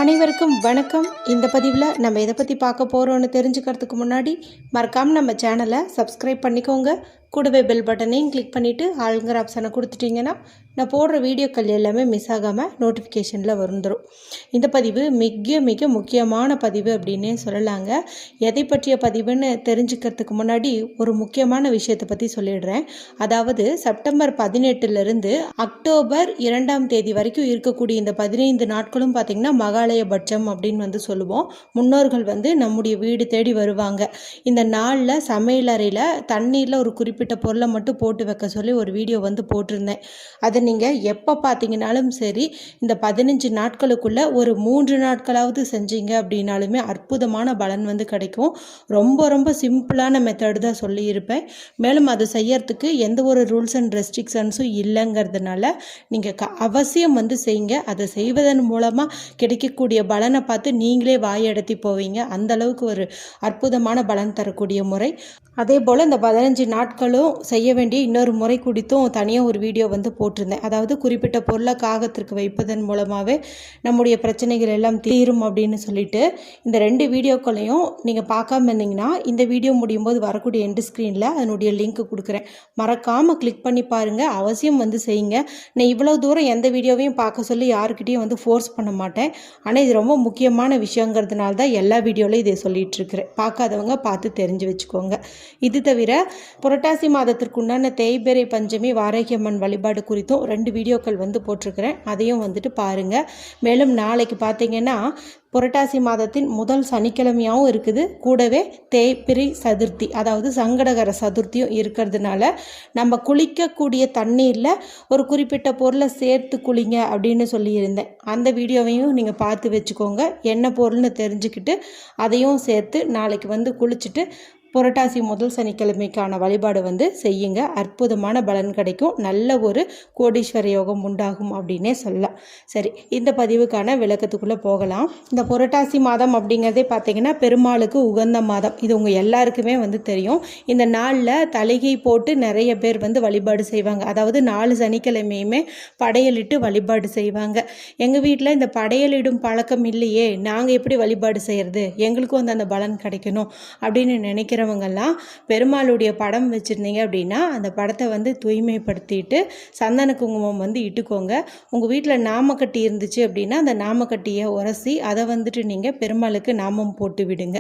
அனைவருக்கும் வணக்கம். இந்த பதிவில் நம்ம எதை பற்றி பார்க்க போகிறோன்னு தெரிஞ்சுக்கிறதுக்கு முன்னாடி மறக்காமல் நம்ம சேனலை சப்ஸ்கிரைப் பண்ணிக்கோங்க. கூடவே பெல் பட்டனையும் கிளிக் பண்ணிவிட்டு ஆளுங்கிற ஆப்ஷனை கொடுத்துட்டிங்கன்னா நான் போடுற வீடியோக்கள் எல்லாமே மிஸ் ஆகாமல் நோட்டிஃபிகேஷனில் வந்துடும். இந்த பதிவு மிக மிக முக்கியமான பதிவு அப்படின்னே சொல்லலாங்க. எதை பற்றிய பதிவுன்னு தெரிஞ்சுக்கிறதுக்கு முன்னாடி ஒரு முக்கியமான விஷயத்தை பற்றி சொல்லிடுறேன். அதாவது செப்டம்பர் 18 அக்டோபர் 2 வரைக்கும் இருக்கக்கூடிய இந்த 15 நாட்களும் பார்த்திங்கன்னா மகாலயபட்சம் அப்படின்னு சொல்லுவோம். முன்னோர்கள் நம்முடைய வீடு தேடி வருவாங்க. இந்த நாளில் சமையலறையில் தண்ணீரில் ஒரு குறிப்பிட்ட பொருளை மட்டும் போட்டு வைக்க சொல்லி ஒரு வீடியோ போட்டிருந்தேன். அதை நீங்கள் எப்போ பார்த்தீங்கன்னாலும் சரி, இந்த 15 நாட்களுக்குள்ளே ஒரு 3 நாட்களாவது செஞ்சீங்க அப்படின்னாலுமே அற்புதமான பலன் கிடைக்கும். ரொம்ப ரொம்ப சிம்பிளான மெத்தடு தான் சொல்லியிருப்பேன். மேலும் அது செய்யறதுக்கு எந்த ஒரு ரூல்ஸ் அண்ட் ரெஸ்ட்ரிக்ஷன்ஸும் இல்லைங்கிறதுனால நீங்கள் அவசியம் செய்யுங்க. அதை செய்வதன் மூலமாக கிடைக்கக்கூடிய பலனை பார்த்து நீங்களே வாயடத்தி போவீங்க. அந்தளவுக்கு ஒரு அற்புதமான பலன் தரக்கூடிய முறை. அதே போல் இந்த 15 நாட்களும் செய்ய வேண்டிய இன்னொரு முறை குறித்தும் தனியாக ஒரு வீடியோ போட்டிருந்தேன். அதாவது குறிப்பிட்ட பொருளை காகத்திற்கு வைப்பதன் மூலமாகவே நம்முடைய பிரச்சனைகள் எல்லாம் தீரும் அப்படின்னு சொல்லிட்டு இந்த 2 வீடியோக்களையும் நீங்கள் பார்க்காம இருந்தீங்கன்னா இந்த வீடியோ முடியும் போது வரக்கூடிய எண்டு ஸ்க்ரீனில் அதனுடைய லிங்க் கொடுக்குறேன். மறக்காமல் கிளிக் பண்ணி பாருங்கள். அவசியம் செய்யுங்க. நான் இவ்வளோ தூரம் எந்த வீடியோவையும் பார்க்க சொல்லி யாருக்கிட்டையும் ஃபோர்ஸ் பண்ண மாட்டேன். ஆனால் இது ரொம்ப முக்கியமான விஷயங்கிறதுனால தான் எல்லா வீடியோலையும் இதை சொல்லிட்டு இருக்கிறேன். பார்க்காதவங்க பார்த்து தெரிஞ்சு வச்சுக்கோங்க. இது தவிர புரட்டாசி மாதத்திற்கு உண்டான தேய்பிறை பஞ்சமி வாராகியம்மன் வழிபாடு குறித்தும் 2 வீடியோக்கள் போட்டிருக்கிறேன். அதையும் பாருங்கள். மேலும் நாளைக்கு பார்த்தீங்கன்னா புரட்டாசி மாதத்தின் முதல் சனிக்கிழமையாகவும் இருக்குது. கூடவே தேய்பிறை சதுர்த்தி, அதாவது சங்கடகர சதுர்த்தியும் இருக்கிறதுனால நம்ம குளிக்கக்கூடிய தண்ணீரில் ஒரு குறிப்பிட்ட பொருளை சேர்த்து குளிங்க அப்படின்னு சொல்லியிருந்தேன். அந்த வீடியோவையும் நீங்கள் பார்த்து வச்சுக்கோங்க. என்ன பொருள்னு தெரிஞ்சுக்கிட்டு அதையும் சேர்த்து நாளைக்கு குளிச்சுட்டு புரட்டாசி முதல் சனிக்கிழமைக்கான வழிபாடு செய்யுங்க. அற்புதமான பலன் கிடைக்கும். நல்ல ஒரு கோடீஸ்வர யோகம் உண்டாகும் அப்படின்னே சொல்லலாம். சரி, இந்த பதிவுக்கான விளக்கத்துக்குள்ளே போகலாம். இந்த புரட்டாசி மாதம் அப்படிங்கிறதே பார்த்திங்கன்னா பெருமாளுக்கு உகந்த மாதம். இது உங்கள் எல்லாருக்குமே தெரியும். இந்த நாளில் தலைகை போட்டு நிறைய பேர் வழிபாடு செய்வாங்க. அதாவது 4 சனிக்கிழமையுமே படையலிட்டு வழிபாடு செய்வாங்க. எங்கள் வீட்டில் இந்த படையலிடும் பழக்கம் இல்லையே, நாங்கள் எப்படி வழிபாடு செய்கிறது, எங்களுக்கும் அந்த பலன் கிடைக்கணும் அப்படின்னு நினைக்கிறவங்கெல்லாம் பெருமாளுடைய படம் வச்சுருந்தீங்க அப்படின்னா அந்த படத்தை தூய்மைப்படுத்திட்டு சந்தன குங்குமம் இட்டுக்கோங்க. உங்கள் வீட்டில் நாமக்கட்டி இருந்துச்சு அப்படின்னா அந்த நாமக்கட்டியை உரசி அதை நீங்கள் பெருமாளுக்கு நாமம் போட்டு விடுங்க.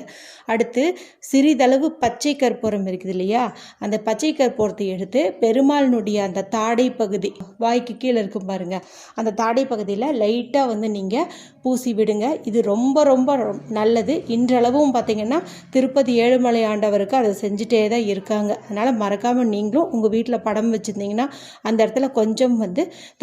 அடுத்து சிறிதளவு பச்சை கற்பூரம் இருக்குது இல்லையா, அந்த பச்சை கற்பூரத்தை எடுத்து பெருமாளினுடைய அந்த தாடை பகுதி, வாய்க்கு கீழே இருக்கும் பாருங்க, அந்த தாடை பகுதியில் லைட்டாக நீங்கள் பூசி விடுங்க. இது ரொம்ப ரொம்ப நல்லது. இன்றளவும் பார்த்திங்கன்னா திருப்பதி ஏழுமலை ஆண்டவருக்கு அதை செஞ்சுட்டே தான் இருக்காங்க. அதனால் மறக்காமல் நீங்களும் உங்கள் வீட்டில் படம் வச்சுருந்தீங்கன்னா அந்த இடத்துல கொஞ்சம்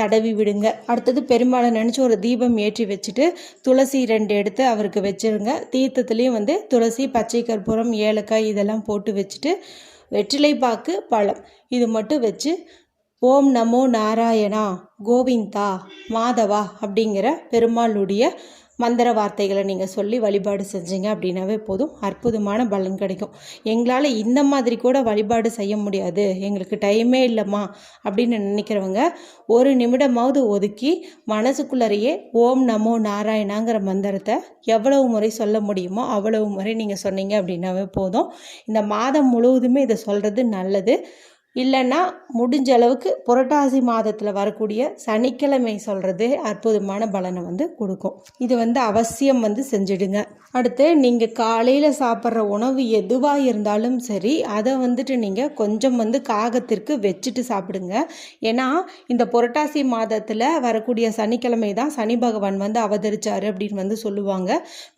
தடவி விடுங்க. அடுத்தது பெருமாளை நினச்சி ஒரு தீபம் ஏற்றி வச்சுட்டு துளசி 2 எடுத்து அவருக்கு வச்சுருங்க. தீர்த்தத்துலேயும் துளசி, பச்சை கற்பூரம், ஏலக்காய் இதெல்லாம் போட்டு வச்சுட்டு வெற்றிலை பாக்கு, பழம் இது மட்டும் வச்சு ஓம் நமோ நாராயணா கோவிந்தா மாதவா அப்படிங்கிற பெருமாளுடைய மந்திர வார்த்தைகளை நீங்கள் சொல்லி வழிபாடு செஞ்சீங்க அப்படின்னாவே போதும். அற்புதமான பலன் கிடைக்கும். எங்களால் இந்த மாதிரி கூட வழிபாடு செய்ய முடியாது, எங்களுக்கு டைமே இல்லைம்மா அப்படின்னு நினைக்கிறவங்க 1 நிமிடமாவது ஒதுக்கி மனசுக்குள்ளறையே ஓம் நமோ நாராயணாங்கிற மந்திரத்தை எவ்வளவு முறை சொல்ல முடியுமோ அவ்வளவு முறை நீங்கள் சொன்னீங்க அப்படின்னாவே போதும். இந்த மாதம் முழுவதுமே இதை சொல்கிறது நல்லது. இல்லைன்னா முடிஞ்ச அளவுக்கு புரட்டாசி மாதத்தில் வரக்கூடிய சனிக்கிழமை சொல்கிறது அற்புதமான பலனை கொடுக்கும். இது அவசியம் செஞ்சிடுங்க. அடுத்து நீங்கள் காலையில் சாப்பிட்ற உணவு எதுவாக இருந்தாலும் சரி, அதை நீங்கள் கொஞ்சம் காகத்திற்கு வச்சுட்டு சாப்பிடுங்க. ஏன்னா இந்த புரட்டாசி மாதத்தில் வரக்கூடிய சனிக்கிழமை தான் சனி பகவான் அவதரிச்சார் அப்படின்னு சொல்லுவாங்க.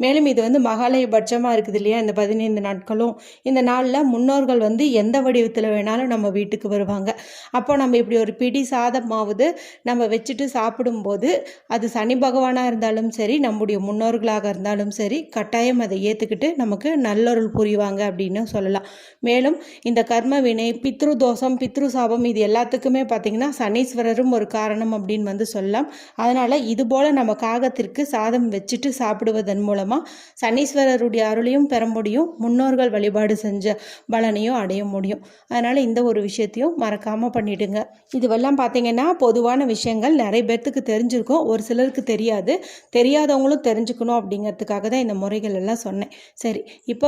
மேலும் இது மகாலயபட்சமாக இருக்குது இல்லையா, இந்த 15 நாட்களும். இந்த நாளில் முன்னோர்கள் எந்த வடிவத்தில் வேணாலும் நம்ம வீட்டுக்கு வருவாங்க. அப்போ நம்ம இப்படி ஒரு பிடி சாதமாவது நம்ம வச்சுட்டு சாப்பிடும்போது அது சனி பகவானாக இருந்தாலும் சரி, நம்முடைய முன்னோர்களாக இருந்தாலும் சரி, கட்டாயம் அதை ஏற்றுக்கிட்டு நமக்கு நல்லொருள் புரிவாங்க அப்படின்னு சொல்லலாம். மேலும் இந்த கர்ம வினை, பித்ரு தோஷம், பித்ரு சாபம் இது எல்லாத்துக்குமே பார்த்திங்கன்னா சனீஸ்வரரும் ஒரு காரணம் அப்படின்னு சொல்லலாம். அதனால் இது போல் நம்ம காகத்திற்கு சாதம் வச்சுட்டு சாப்பிடுவதன் மூலமாக சனீஸ்வரருடைய அருளையும் பெற முடியும், முன்னோர்கள் வழிபாடு செஞ்ச பலனையும் அடைய முடியும். அதனால் இந்த ஒரு விஷயத்தையும் மறக்காமல் பண்ணிவிடுங்க. இதுவெல்லாம் பார்த்திங்கன்னா பொதுவான விஷயங்கள் நிறைய பேர்த்துக்கு தெரிஞ்சிருக்கும், ஒரு சிலருக்கு தெரியாது. தெரியாதவங்களும் தெரிஞ்சுக்கணும் அப்படிங்கிறதுக்காக தான் இந்த முறைகள் எல்லாம் சொன்னேன். சரி, இப்போ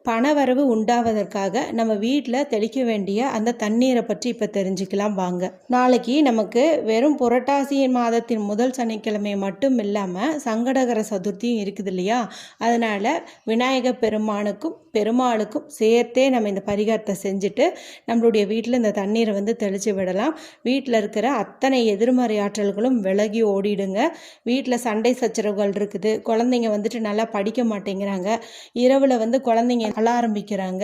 பணவரவு உண்டாவதற்காக நம்ம வீட்டில் தெளிக்க வேண்டிய அந்த தண்ணீரை பற்றி இப்போ தெரிஞ்சுக்கலாம் வாங்க. நாளைக்கு நமக்கு வெறும் புரட்டாசி மாதத்தின் முதல் சனிக்கிழமை மட்டும் இல்லாமல் சங்கடகர சதுர்த்தியும் இருக்குது இல்லையா? அதனால் விநாயகர் பெருமாளுக்கும் சேர்த்தே நம்ம இந்த பரிகாரத்தை செஞ்சுட்டு நம்மளுடைய வீட்டில் இந்த தண்ணீரை தெளித்து விடலாம். வீட்டில் இருக்கிற அத்தனை எதிர்மறை ஆற்றல்களும் விலகி ஓடிடுங்க. வீட்டில் சண்டை சச்சரவுகள் இருக்குது, குழந்தைங்க நல்லா படிக்க மாட்டேங்கிறாங்க, இரவில் குழந்தைங்க அழ ஆரம்பிக்கிறாங்க,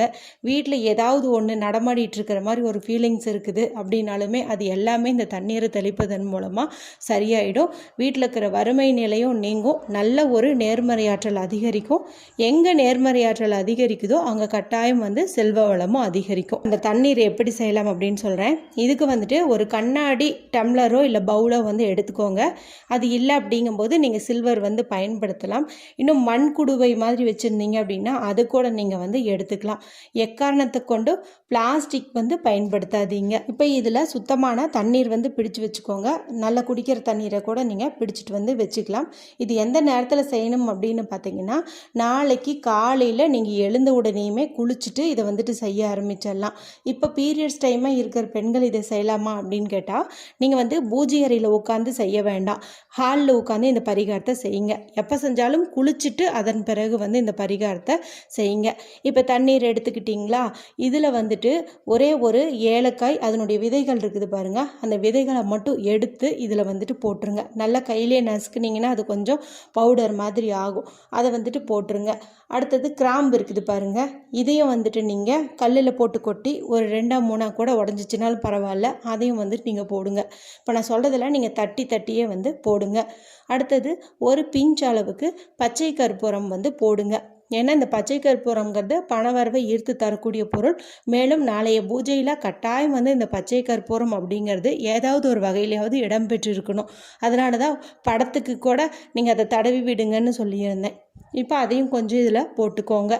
வீட்டில் ஏதாவது ஒன்று நடமாடிட்டு இருக்கிற மாதிரி ஒரு ஃபீலிங்ஸ் இருக்குது அப்படின்னாலுமே அது எல்லாமே இந்த தண்ணீரை தெளிப்பதன் மூலமாக சரியாயிடும். வீட்டில் இருக்கிற வறுமை நிலையும் நீங்கும், நல்ல ஒரு நேர்மறையாற்றல் அதிகரிக்கும். எங்கே நேர்மறையாற்றல் அதிகரிக்குதோ அங்கே கட்டாயம் செல்வ வளமும் அதிகரிக்கும். இந்த தண்ணீர் எப்படி செய்யலாம் அப்படின்னு சொல்கிறேன். இதுக்கு ஒரு கண்ணாடி டம்ளரோ இல்லை பவுலோ எடுத்துக்கோங்க. அது இல்லை அப்படிங்கும்போது நீங்கள் சில்வர் பயன்படுத்தலாம். இன்னும் மண் குடுவை மாதிரி வச்சுருந்தீங்க அப்படின்னா அது கூட நீங்கள் எடுத்துக்கலாம். எக்காரணத்தை கொண்டு பிளாஸ்டிக் பயன்படுத்தாதீங்க. இப்போ இதில் சுத்தமான தண்ணீர் பிடிச்சு வச்சுக்கோங்க. நல்லா குடிக்கிற தண்ணீரை கூட நீங்கள் பிடிச்சிட்டு வச்சுக்கலாம். இது எந்த நேரத்தில் செய்யணும் அப்படின்னு பார்த்தீங்கன்னா, நாளைக்கு காலையில் நீங்கள் எழுந்த உடனேயுமே குளிச்சுட்டு இதை செய்ய ஆரம்பிச்சிடலாம். இப்போ பீரியட்ஸ் டைமாக இருக்கிற பெண்கள் இதை செய்யலாமா அப்படின்னு கேட்டால், நீங்கள் பூஜை அறையில் உட்காந்து செய்ய வேண்டாம், ஹாலில் உட்காந்து இந்த பரிகாரத்தை செய்யுங்க. எப்போ செஞ்சாலும் குளிச்சுட்டு அதன் பிறகு இந்த பரிகாரத்தை செய்யுங்க. இப்போ தண்ணீர் எடுத்துக்கிட்டிங்களா, இதில் ஒரே ஒரு ஏலக்காய், அதனுடைய விதைகள் இருக்குது பாருங்கள், அந்த விதைகளை மட்டும் எடுத்து இதில் போட்டுருங்க. நல்லா கையிலே நசுக்குனிங்கன்னா அது கொஞ்சம் பவுடர் மாதிரி ஆகும், அதை போட்டுருங்க. அடுத்தது கிராம்பு இருக்குது பாருங்கள், இதையும் நீங்கள் கல்லில் போட்டு கொட்டி ஒரு 2-3 கூட உடஞ்சிச்சினாலும் பரவாயில்ல, அதையும் நீங்கள் போடுங்க. இப்போ நான் சொல்கிறதெல்லாம் நீங்கள் தட்டியே போடுங்க. அடுத்தது ஒரு பிஞ்ச் அளவுக்கு பச்சை கற்பூரம் போடுங்க. ஏன்னா இந்த பச்சை கற்பூரங்கிறது பணவரவை ஈர்த்து தரக்கூடிய பொருள். மேலும் நாளைய பூஜையில் கட்டாயம் இந்த பச்சை கற்பூரம் அப்படிங்கிறது ஏதாவது ஒரு வகையிலையாவது இடம்பெற்றிருக்கணும். அதனால தான் படத்துக்கு கூட நீங்கள் அதை தடவி விடுங்கன்னு சொல்லியிருந்தேன். இப்போ அதையும் கொஞ்சம் இதில் போட்டுக்கோங்க.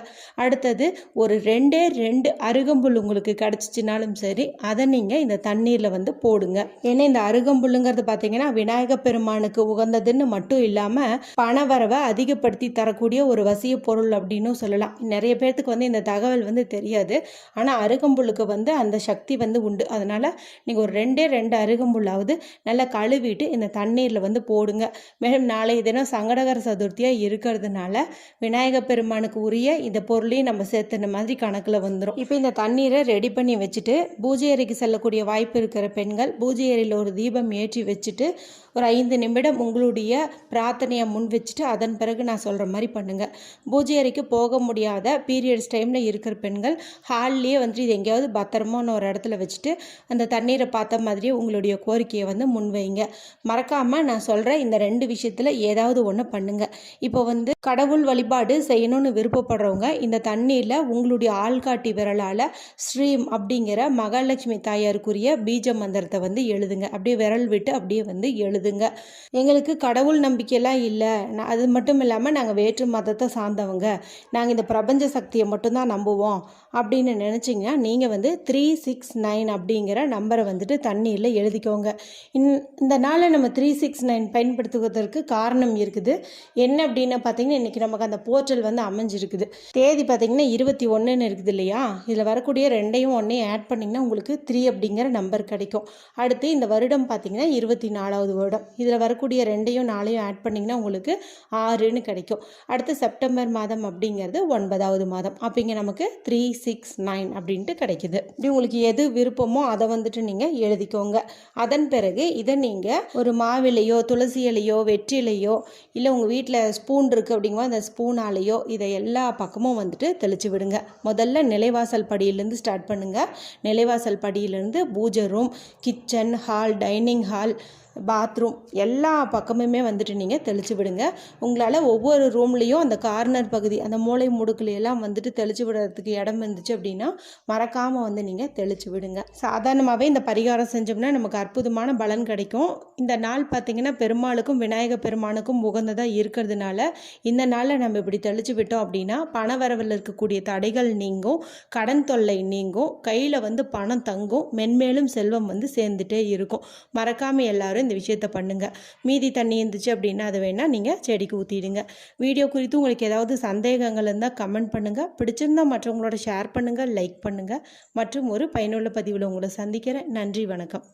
அடுத்தது ஒரு 2 அருகம்புல் உங்களுக்கு கிடச்சிச்சினாலும் சரி, அதை நீங்கள் இந்த தண்ணீரில் போடுங்க. ஏன்னா இந்த அருகம்புல்லுங்கிறது பார்த்தீங்கன்னா விநாயகர் பெருமானுக்கு உகந்ததுன்னு மட்டும் இல்லாமல் பணவரவை அதிகப்படுத்தி தரக்கூடிய ஒரு வசிய பொருள் அப்படின்னு சொல்லலாம். நிறைய பேர்த்துக்கு இந்த தகவல் தெரியாது. ஆனால் அருகம்புல்லுக்கு அந்த சக்தி உண்டு. அதனால் நீங்கள் ஒரு 2 அருகம்புல்லாவது நல்லா கழுவிட்டு இந்த தண்ணீரில் போடுங்க. மேலும் நாளைய தினம் சங்கடகர சதுர்த்தியாக இருக்கிறதுனால விநாயகர் பெருமானுக்கு உரிய இந்த பொருளையும் நம்ம சேர்த்துன மாதிரி கணக்கில் வந்துடும். இப்போ இந்த தண்ணீரை ரெடி பண்ணி வச்சுட்டு பூஜை அறைக்கு செல்லக்கூடிய வாய்ப்பு இருக்கிற பெண்கள் பூஜை அறையில் ஒரு தீபம் ஏற்றி வச்சுட்டு ஒரு 5 நிமிடம் உங்களுடைய பிரார்த்தனையை முன் வச்சுட்டு அதன் பிறகு நான் சொல்கிற மாதிரி பண்ணுங்கள். பூஜை அறைக்கு போக முடியாத பீரியட்ஸ் டைமில் இருக்கிற பெண்கள் ஹால்லேயே இது எங்கேயாவது பத்திரமான ஒரு இடத்துல வச்சுட்டு அந்த தண்ணீரை பார்த்த மாதிரியே உங்களுடைய கோரிக்கையை முன்வைங்க. மறக்காமல் நான் சொல்கிற இந்த 2 விஷயத்தில் ஏதாவது ஒன்று பண்ணுங்கள். இப்போ கடவுள் வழிபாடு செய்யணும்னு விருப்பப்படுறவங்க இந்த தண்ணீரில் உங்களுடைய ஆள்காட்டி விரலால் ஸ்ரீம் அப்படிங்கிற மகாலட்சுமி தாயாருக்குரிய பீஜ மந்திரத்தை எழுதுங்க. அப்படியே விரல் விட்டு அப்படியே எழுதுங்க. எங்களுக்கு கடவுள் நம்பிக்கையெல்லாம் இல்லை, அது மட்டும் இல்லாமல் நாங்கள் வேற்று மதத்தை சார்ந்தவங்க, நாங்கள் இந்த பிரபஞ்ச சக்தியை மட்டும்தான் நம்புவோம் அப்படின்னு நினச்சிங்கன்னா நீங்கள் 369 அப்படிங்கிற நம்பரை தண்ணீரில் எழுதிக்கோங்க. இந்த நாளை நம்ம 369 பயன்படுத்துவதற்கு காரணம் இருக்குது. என்ன அப்படின்னு பார்த்தீங்கன்னா, இன்றைக்கி நமக்கு அந்த போர்ட்டல் அமைஞ்சிருக்குது. தேதி பார்த்தீங்கன்னா 21ன்னு இருக்குது இல்லையா? இதில் வரக்கூடிய 2ஐயும் 1ஐயும் ஆட் பண்ணிங்கன்னா உங்களுக்கு 3 அப்படிங்கிற நம்பர் கிடைக்கும். அடுத்து இந்த வருடம் பார்த்தீங்கன்னா 24வது வருடம். இதில் வரக்கூடிய 2ஐயும் 4ஐயும் ஆட் பண்ணிங்கன்னா உங்களுக்கு 6ன்னு கிடைக்கும். அடுத்து செப்டம்பர் மாதம் அப்படிங்கிறது 9வது மாதம். அப்போ நமக்கு 369 அப்படின்ட்டு கிடைக்குது. இப்படி உங்களுக்கு எது விருப்பமோ அதை நீங்கள் எழுதிக்கோங்க. அதன் பிறகு இதை நீங்கள் ஒரு மாவிலையோ துளசி இலையோ வெற்றிலையோ இல்லை உங்கள் வீட்டில் ஸ்பூன் இருக்குது அப்படிங்கும்போது அந்த ஸ்பூனாலேயோ இதை எல்லா பக்கமும் தெளித்து விடுங்க. முதல்ல நிலைவாசல் படியிலேருந்து ஸ்டார்ட் பண்ணுங்கள். நிலைவாசல் படியிலேருந்து பூஜை room, kitchen, hall, dining hall, bathroom எல்லா பக்கமுமே வந்துட்டு நீங்கள் தெளித்து விடுங்க. உங்களால் ஒவ்வொரு ரூம்லேயும் அந்த கார்னர் பகுதி அந்த மூலை முடுக்குலையெல்லாம் வந்துட்டு தெளித்து விடுறதுக்கு இடம் இருந்துச்சு அப்படின்னா மறக்காமல் வந்து நீங்கள் தெளித்து விடுங்க. சாதாரணமாகவே இந்த பரிகாரம் செஞ்சோம்னா நமக்கு அற்புதமான பலன் கிடைக்கும். இந்த நாள் பார்த்திங்கன்னா பெருமாளுக்கும் விநாயக பெருமானுக்கும் உகந்ததாக இருக்கிறதுனால இந்த நாளில் நம்ம இப்படி தெளித்து விட்டோம் அப்படின்னா பண வரவில் இருக்கக்கூடிய தடைகள் நீங்கும், கடன் தொல்லை நீங்கும், கையில் வந்து பணம் தங்கும், மென்மேலும் செல்வம் வந்து சேர்ந்துட்டே இருக்கும். மறக்காமல் எல்லாரும் இந்த விஷயத்தை பண்ணுங்கள். மீதி தண்ணி இருந்துச்சு அப்படின்னா அதை வேணால் நீங்கள் செடிக்கு ஊற்றிடுங்க. வீடியோ குறித்து உங்களுக்கு ஏதாவது சந்தேகங்கள் இருந்தால் கமெண்ட் பண்ணுங்கள். பிடிச்சிருந்தால் மற்றவங்களோட ஷேர் பண்ணுங்கள், லைக் பண்ணுங்கள். மற்றும் ஒரு பயனுள்ள பதிவில் உங்களை சந்திக்கிறேன். நன்றி, வணக்கம்.